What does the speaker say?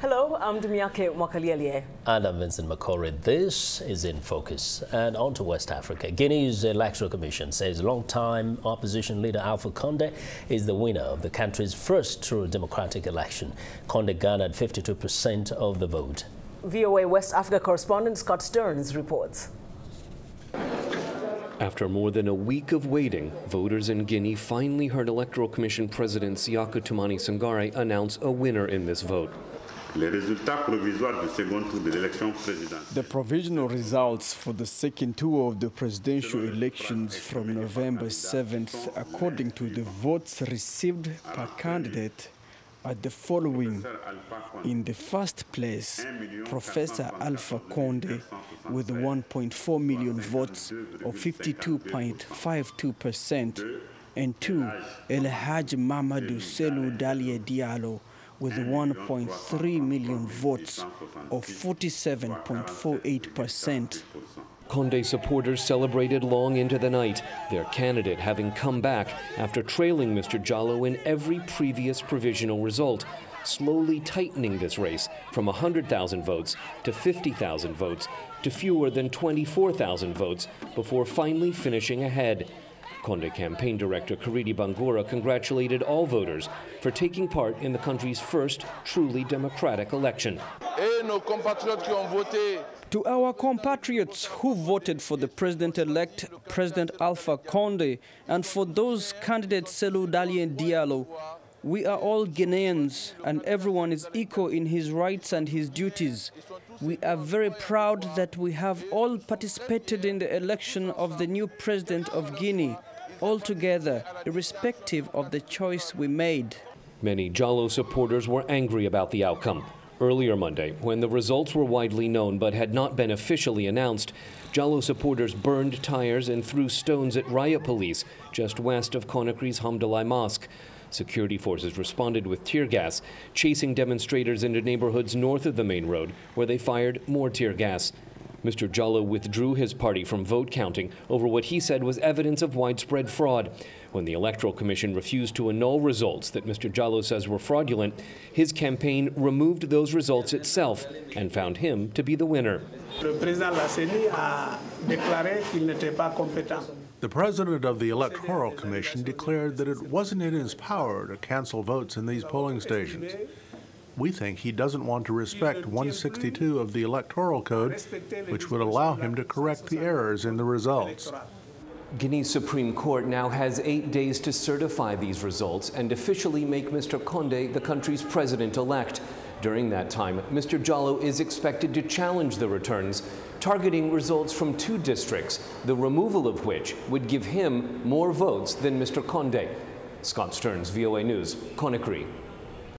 Hello, I'm Dumiake Mwakaliele. And I'm Vincent McCorry. This is In Focus. And on to West Africa. Guinea's Electoral Commission says long-time opposition leader Alpha Conde is the winner of the country's first true democratic election. Conde garnered 52% of the vote. VOA West Africa correspondent Scott Stearns reports. After more than a week of waiting, voters in Guinea finally heard Electoral Commission President Sékou Toumani Sangaré announce a winner in this vote. The provisional results for the second tour of the presidential elections from November 7th, according to the votes received per candidate, are the following. In the first place, Professor Alpha Conde with 1.4 million votes or 52.52%, and 2, El Haj Mamadou Selou Dalie Diallo with 1.3 million votes or 47.48%. Conde supporters celebrated long into the night, their candidate having come back after trailing Mr. Jallow in every previous provisional result, slowly tightening this race from 100,000 votes to 50,000 votes to fewer than 24,000 votes before finally finishing ahead. Conde campaign director Karidi Bangura congratulated all voters for taking part in the country's first truly democratic election. To our compatriots who voted for the president-elect, President Alpha Conde, and for those candidates Selou Dalie Diallo, we are all Guineans, and everyone is equal in his rights and his duties. We are very proud that we have all participated in the election of the new president of Guinea, all together, irrespective of the choice we made. Many Jallow supporters were angry about the outcome. Earlier Monday, when the results were widely known but had not been officially announced, Jallow supporters burned tires and threw stones at riot police just west of Conakry's Hamdallah Mosque. Security forces responded with tear gas, chasing demonstrators into neighborhoods north of the main road, where they fired more tear gas. Mr. Jallow withdrew his party from vote counting over what he said was evidence of widespread fraud. When the Electoral Commission refused to annul results that Mr. Jallow says were fraudulent, his campaign removed those results itself and found him to be the winner. The president of the Electoral Commission declared that it wasn't in his power to cancel votes in these polling stations. We think he doesn't want to respect 162 of the Electoral Code, which would allow him to correct the errors in the results. Guinea's Supreme Court now has 8 days to certify these results and officially make Mr. Conde the country's president-elect. During that time, Mr. Jallow is expected to challenge the returns, targeting results from 2 districts, the removal of which would give him more votes than Mr. Conde. Scott Stearns, VOA News, Conakry.